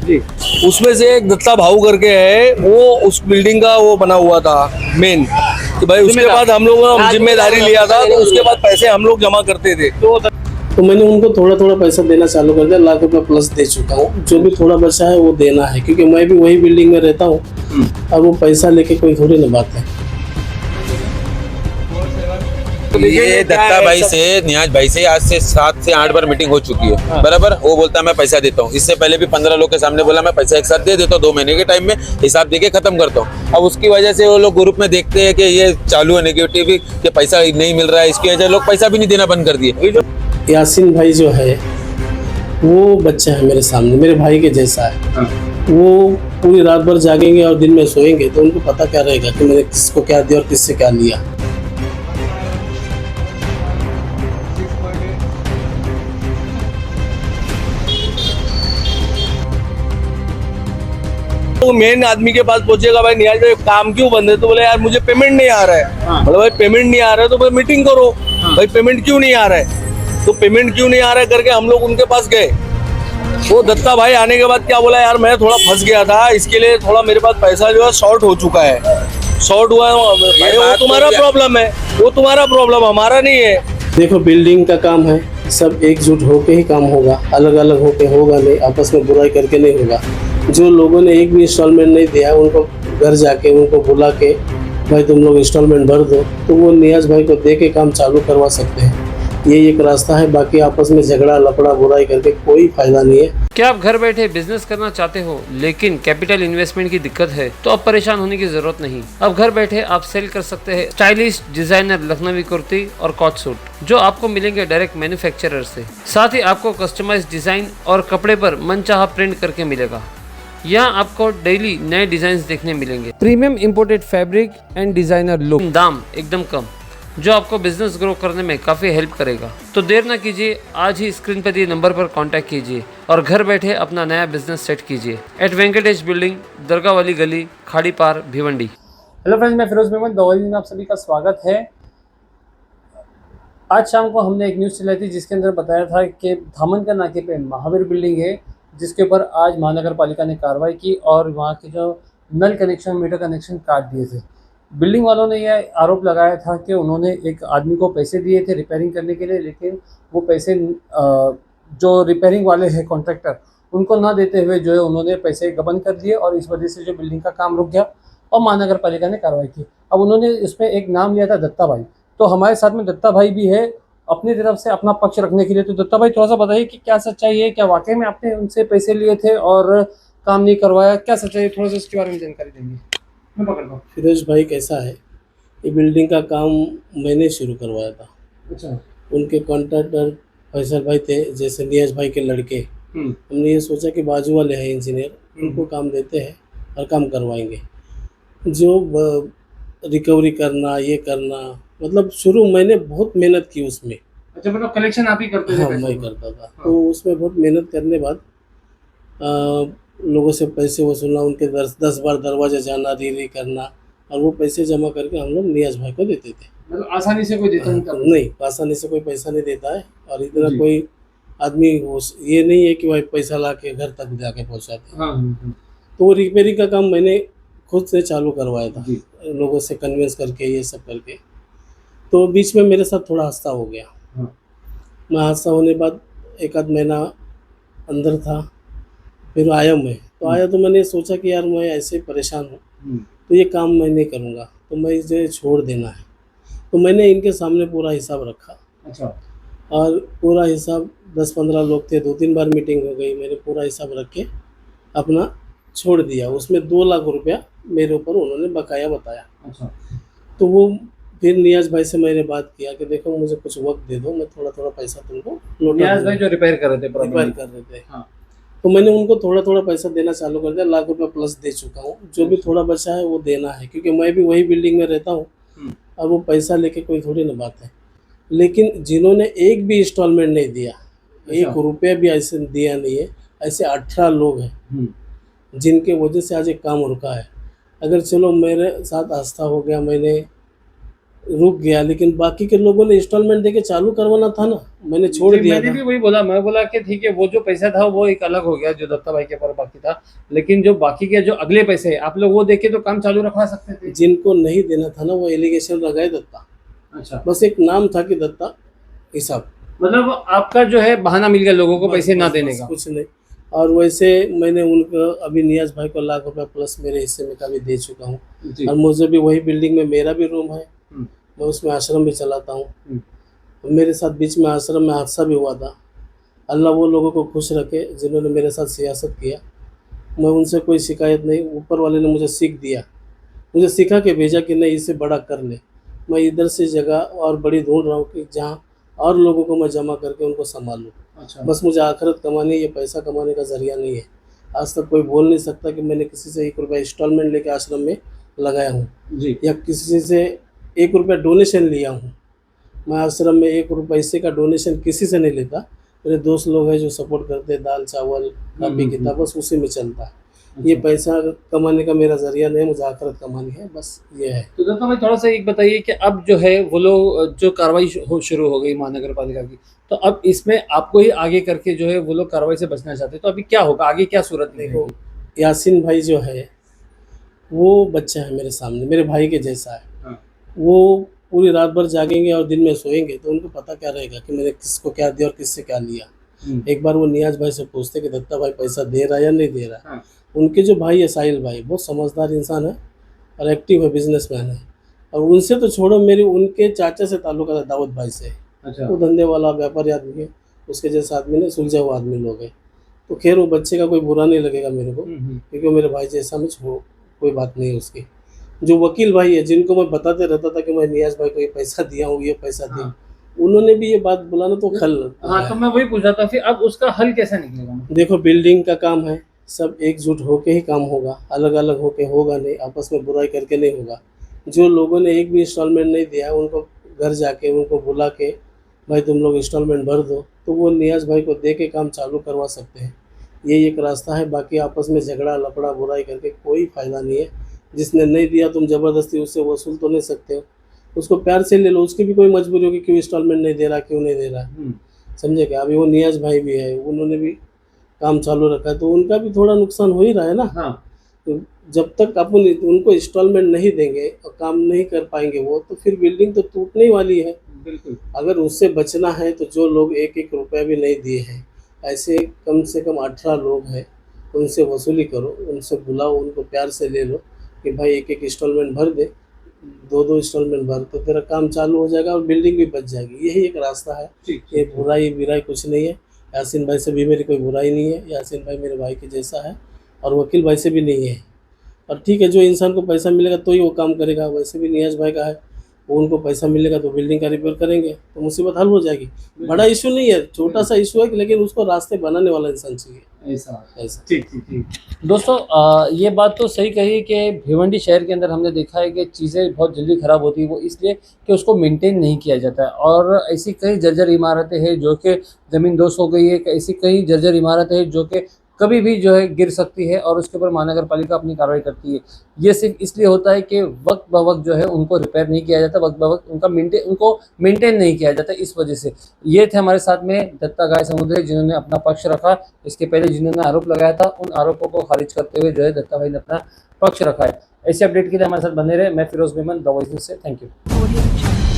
जी। उसमें से एक दत्ता भाऊ करके है, वो उस बिल्डिंग का वो बना हुआ था मेन, कि भाई उसके बाद हम लोगों ने जिम्मेदारी लिया था, तो उसके बाद पैसे हम लोग जमा करते थे। तो मैंने उनको थोड़ा थोड़ा पैसा देना चालू कर दिया, लाख रुपए प्लस दे चुका हूँ। जो भी थोड़ा बचा है वो देना है, क्योंकि मैं भी वही बिल्डिंग में रहता हूँ। अब वो पैसा लेके कोई थोड़ी ना बात है। ये दत्ता भाई से, नियाज भाई से आज से 7 से 8 बार मीटिंग हो चुकी है, बराबर। वो बोलता है मैं पैसा देता हूँ। इससे पहले भी 15 लोग के सामने बोला मैं पैसा एक साथ दे देता हूँ, 2 महीने के टाइम में हिसाब देके खत्म करता हूँ। अब उसकी वजह से वो लोग ग्रुप में देखते हैं कि ये चालू है नेगेटिव कि पैसा नहीं मिल रहा है, इसकी वजह से लोग पैसा भी नहीं देना बंद कर दिए। यासीन भाई जो है वो बच्चा है मेरे सामने, मेरे भाई के जैसा है। वो पूरी रात भर जागेंगे और दिन में सोएंगे, तो उनको पता क्या रहेगा कि मैंने किसको क्या दिया और किससे क्या लिया। तो मेन आदमी के पास पहुंचेगा, भाई नियाज भाई काम क्यों बंद है, तो बोले यार मुझे पेमेंट नहीं आ रहा है। बोले भाई पेमेंट नहीं आ रहा है तो भाई मीटिंग करो, भाई पेमेंट क्यों नहीं आ रहा है, तो पेमेंट क्यों नहीं आ रहा है करके हम लोग उनके पास गए। वो दत्ता भाई आने के बाद क्या बोला, यार मैं थोड़ा फंस गया था, इसके लिए थोड़ा मेरे पास पैसा जो है शॉर्ट हो चुका है, शॉर्ट हुआ है। भाई वो तुम्हारा प्रॉब्लम है, वो तुम्हारा प्रॉब्लम, हमारा नहीं है। देखो बिल्डिंग का काम है, सब एकजुट होके ही काम होगा, अलग अलग होके होगा नहीं, आपस में बुराई करके नहीं होगा। जो लोगों ने एक भी इंस्टॉलमेंट नहीं दिया, उनको घर जाके उनको बुला के भाई तुम लोग इंस्टॉलमेंट भर दो, तो वो नियाज भाई को दे के काम चालू करवा सकते हैं। ये एक रास्ता है, बाकी आपस में झगड़ा लफड़ा बुराई करके कोई फायदा नहीं है। क्या आप घर बैठे बिजनेस करना चाहते हो लेकिन कैपिटल इन्वेस्टमेंट की दिक्कत है, तो अब परेशान होने की जरूरत नहीं। अब घर बैठे आप सेल कर सकते हैं स्टाइलिश डिजाइनर लखनवी कुर्ती और कॉट सूट, जो आपको मिलेंगे डायरेक्ट मैन्युफैक्चरर से। साथ ही आपको कस्टमाइज डिजाइन और कपड़े पर मनचाहा प्रिंट करके मिलेगा। यहाँ आपको डेली नए डिजाइन देखने मिलेंगे। Premium imported fabric and designer look, दाम एकदम कम, जो आपको बिजनेस ग्रो करने में काफ़ी हेल्प करेगा। तो देर ना कीजिए, आज ही स्क्रीन पर दिए नंबर पर कांटेक्ट कीजिए और घर बैठे अपना नया बिजनेस सेट कीजिए एट वेंकटेश बिल्डिंग, दरगाह वाली गली, खाड़ी पार, भिवंडी। हेलो फ्रेंड्स, मैं फिरोज मेमन दौरी में आप सभी का स्वागत है। आज शाम को हमने एक न्यूज़ चलाई थी जिसके अंदर बताया था कि धामनका नाके पे महावीर बिल्डिंग है, जिसके ऊपर आज महानगर पालिका ने कार्रवाई की और वहाँ के जो नल कनेक्शन, मीटर कनेक्शन काट दिए थे। बिल्डिंग वालों ने यह आरोप लगाया था कि उन्होंने एक आदमी को पैसे दिए थे रिपेयरिंग करने के लिए, लेकिन वो पैसे जो रिपेयरिंग वाले हैं कॉन्ट्रैक्टर, उनको ना देते हुए जो है उन्होंने पैसे गबन कर दिए और इस वजह से जो बिल्डिंग का काम रुक गया और महानगर पालिका ने कार्रवाई की। अब उन्होंने इसमें एक नाम लिया था दत्ता भाई, तो हमारे साथ में दत्ता भाई भी है अपनी तरफ से अपना पक्ष रखने के लिए। तो दत्ता भाई थोड़ा सा बताइए कि क्या सच्चाई है, क्या वाकई में आपने उनसे पैसे लिए थे और काम नहीं करवाया, क्या सच्चाई है, थोड़ा सा इसके बारे में जानकारी देंगे। मैं पकड़ता हूँ। फिरोज भाई कैसा है, ये बिल्डिंग का काम मैंने शुरू करवाया था। अच्छा। उनके कॉन्ट्रैक्टर फैसल भाई थे, जैसे नियाज भाई के लड़के। हमने ये सोचा कि बाजू वाले हैं इंजीनियर, उनको काम देते हैं और काम करवाएंगे। जो रिकवरी करना, ये करना, मतलब शुरू मैंने बहुत मेहनत की उसमें। अच्छा, मतलब कलेक्शन आप ही करते थे? हाँ, मैं करता था। तो उसमें बहुत मेहनत करने बाद लोगों से पैसे वसूलना, उनके 10 बार दरवाजा जाना, री करना, और वो पैसे जमा करके हम लोग नियाज भाई को देते थे। मतलब आसानी से कोई देता नहीं, आसानी से कोई पैसा नहीं देता है, और इतना कोई आदमी ये नहीं है कि भाई पैसा ला के घर तक जाके पहुँचाते। तो वो रिपेयरिंग का काम मैंने खुद से चालू करवाया था, लोगों से कन्विंस करके, ये सब करके। तो बीच में मेरे साथ थोड़ा हादसा हो गया। मैं हादसा होने बाद एक आध महीना अंदर था, फिर आया मैं। तो आया तो मैंने सोचा कि यार मैं ऐसे परेशान हूँ, तो ये काम मैं नहीं करूँगा, तो मैं इसे छोड़ देना है। तो मैंने इनके सामने पूरा हिसाब रखा। अच्छा। और पूरा हिसाब 10-15 लोग थे, 2-3 बार मीटिंग हो गई, मैंने पूरा हिसाब रख के अपना छोड़ दिया। उसमें 2 लाख रुपया मेरे ऊपर उन्होंने बकाया बताया। अच्छा। तो वो फिर नियाज भाई से मैंने बात किया कि देखो मुझे कुछ वक्त दे दो, मैं थोड़ा थोड़ा पैसा तुमको लौटा। नियाज भाई जो रिपेयर कर रहे थे, रिपेयर कर रहे थे। हाँ। तो मैंने उनको थोड़ा थोड़ा पैसा देना चालू कर दिया, लाख रुपया प्लस दे चुका हूँ। जो भी थोड़ा बचा है वो देना है, क्योंकि मैं भी वही बिल्डिंग में रहता हूँ और वो पैसा लेके कोई थोड़ी ना बात है। लेकिन जिन्होंने एक भी इंस्टॉलमेंट नहीं दिया, 1 रुपया भी ऐसे दिया नहीं है, ऐसे 18 लोग हैं जिनके वजह से आज एक काम रुका है। अगर चलो मेरे साथ आस्था हो गया, मैंने रुक गया, लेकिन बाकी के लोगों ने इंस्टॉलमेंट देके चालू करवाना था ना, मैंने छोड़ जी, दिया मैंने था। भी वही बोला, मैं बोला कि ठीक है वो जो पैसा था वो एक अलग हो गया जो दत्ता भाई के ऊपर बाकी था, लेकिन जो बाकी के जो अगले पैसे हैं आप लोग वो देके तो काम चालू रखवा सकते थे। जिनको नहीं देना था ना वो एलिगेशन लगाए दत्ता, अच्छा, बस एक नाम था कि दत्ता हिसाब, मतलब आपका जो है बहाना मिल गया लोगों को पैसे ना बस देने का। कुछ नहीं। और वैसे मैंने उनको अभी नियाज भाई को लाख रुपए प्लस मेरे हिस्से में का भी दे चुका हूँ, जी। और मुझे भी वही बिल्डिंग में मेरा भी रूम है, हम्म, मैं उसमें आश्रम भी चलाता हूँ। हम्म। मेरे साथ बीच में आश्रम में हादसा भी हुआ था, अल्लाह वो लोगों को खुश रखे जिन्होंने मेरे साथ सियासत किया, मैं उनसे कोई शिकायत नहीं, ऊपर वाले ने मुझे सीख दिया, मुझे सिखा के भेजा कि नहीं इसे बड़ा कर ले। मैं इधर से जगह और बड़ी ढूंढ रहा हूँ कि जहाँ और लोगों को मैं जमा करके उनको संभालूँ। अच्छा, बस मुझे आखिरत कमानी है, ये पैसा कमाने का जरिया नहीं है। आज तक कोई बोल नहीं सकता कि मैंने किसी से 1 रुपया इंस्टॉलमेंट लेके आश्रम में लगाया हूँ जी, या किसी से 1 रुपया डोनेशन लिया हूँ। मैं आश्रम में 1 पैसे का डोनेशन किसी से नहीं लेता, मेरे दोस्त लोग हैं जो सपोर्ट करते हैं, दाल चावल कापी किताब बस उसी में चलता है। ये पैसा कमाने का मेरा जरिया नहीं, मुझे आखिरत कमानी है, बस ये है। तो दत्ता भाई थोड़ा सा एक बताइए कि अब जो है वो लोग जो कार्रवाई शुरू हो गई महानगर पालिका की, तो अब इसमें आपको ही आगे करके जो है वो लोग कार्रवाई से बचना चाहते हैं, तो अभी क्या होगा, आगे क्या सूरत देखो देखो। यासीन भाई जो है वो बच्चा है मेरे सामने, मेरे भाई के जैसा है। हाँ। वो पूरी रात भर जागेंगे और दिन में सोएंगे तो उनको पता क्या रहेगा कि मैंने किसको क्या दिया और किससे क्या लिया। एक बार वो नियाज भाई से पूछते कि दत्ता भाई पैसा दे रहा है या नहीं दे रहा है। हाँ। उनके जो भाई है साहिल भाई बहुत समझदार इंसान है और एक्टिव है, बिजनेसमैन है, और उनसे तो छोड़ो, मेरे उनके चाचा से ताल्लुक है दाऊद भाई से। अच्छा, वो धंधे वाला व्यापारी आदमी है, उसके जैसे आदमी ने सुलझा हुआ आदमी लोग है। तो खैर वो बच्चे का कोई बुरा नहीं लगेगा मेरे को, क्योंकि वो मेरे भाई जैसा में कोई बात नहीं है उसकी। जो वकील भाई है जिनको मैं बताते रहता था कि मैं नियाज भाई को ये पैसा दिया हूँ, ये पैसा दिया, हाँ। उन्होंने भी ये बात बुलाना तो खल हाँ, तो मैं वही पूछ रहा था फिर अब उसका हल कैसा निकलेगा। देखो बिल्डिंग का काम है, सब एकजुट होके ही काम होगा, अलग अलग होके होगा नहीं, आपस में बुराई करके नहीं होगा। जो लोगों ने एक भी इंस्टॉलमेंट नहीं दिया उनको घर जाके उनको बुला के भाई तुम लोग इंस्टॉलमेंट भर दो, तो वो नियाज भाई को दे के काम चालू करवा सकते हैं। यही एक रास्ता है, बाकी आपस में झगड़ा लपड़ा बुराई करके कोई फ़ायदा नहीं है। जिसने नहीं दिया तुम ज़बरदस्ती उससे वसूल तो नहीं सकते हो, उसको प्यार से ले लो, उसकी भी कोई मजबूरी होगी क्यों इंस्टॉलमेंट नहीं दे रहा, क्यों नहीं दे रहा, समझे क्या। अभी वो नियाज भाई भी है, उन्होंने भी काम चालू रखा है तो उनका भी थोड़ा नुकसान हो ही रहा है ना। हाँ, तो जब तक अपन उनको इंस्टॉलमेंट नहीं देंगे और काम नहीं कर पाएंगे वो, तो फिर बिल्डिंग तो टूटने ही वाली है। बिल्कुल। अगर उससे बचना है तो जो लोग 1-1 रुपया भी नहीं दिए हैं, ऐसे कम से कम 18 लोग हैं, उनसे वसूली करो, उनसे बुलाओ, उनको प्यार से ले लो कि भाई 1-1 इंस्टॉलमेंट भर दे, 2-2 इंस्टॉलमेंट भर, तो तेरा काम चालू हो जाएगा और बिल्डिंग भी बच जाएगी। यही एक रास्ता है, ये बुराई बिराई कुछ नहीं है। यासीन भाई से भी मेरी कोई बुराई नहीं है, यासीन भाई मेरे भाई के जैसा है और वकील भाई से भी नहीं है। और ठीक है, जो इंसान को पैसा मिलेगा तो ही वो काम करेगा, वैसे भी नियाज भाई का है, वो उनको पैसा मिलेगा तो बिल्डिंग का रिपेयर करेंगे तो मुसीबत हल हो जाएगी। बड़ा इशू नहीं है, छोटा सा इशू है, लेकिन उसको रास्ते बनाने वाला इंसान चाहिए। ऐसा ठीक। दोस्तों ये बात तो सही कही कि भिवंडी शहर के अंदर हमने देखा है कि चीज़ें बहुत जल्दी ख़राब होती है, वो इसलिए कि उसको मेंटेन नहीं किया जाता है। और ऐसी कई जर्जर इमारतें हैं जो कि ज़मीन दोस्त हो गई है, ऐसी कई जर्जर इमारतें हैं जो कि कभी भी जो है गिर सकती है और उसके ऊपर महानगर पालिका अपनी कार्रवाई करती है। ये सिर्फ इसलिए होता है कि वक्त ब वक्त जो है उनको रिपेयर नहीं किया जाता, वक्त ब वक्त उनको मेंटेन नहीं किया जाता, इस वजह से। ये थे हमारे साथ में दत्ता गाय समुद्री जिन्होंने अपना पक्ष रखा, इसके पहले जिन्होंने आरोप लगाया था उन आरोपों को खारिज करते हुए जो है दत्ता भाई ने अपना पक्ष रखा है। ऐसे अपडेट के लिए हमारे साथ बने रहे। मैं Firoz Memon, the Voice News से, थैंक यू।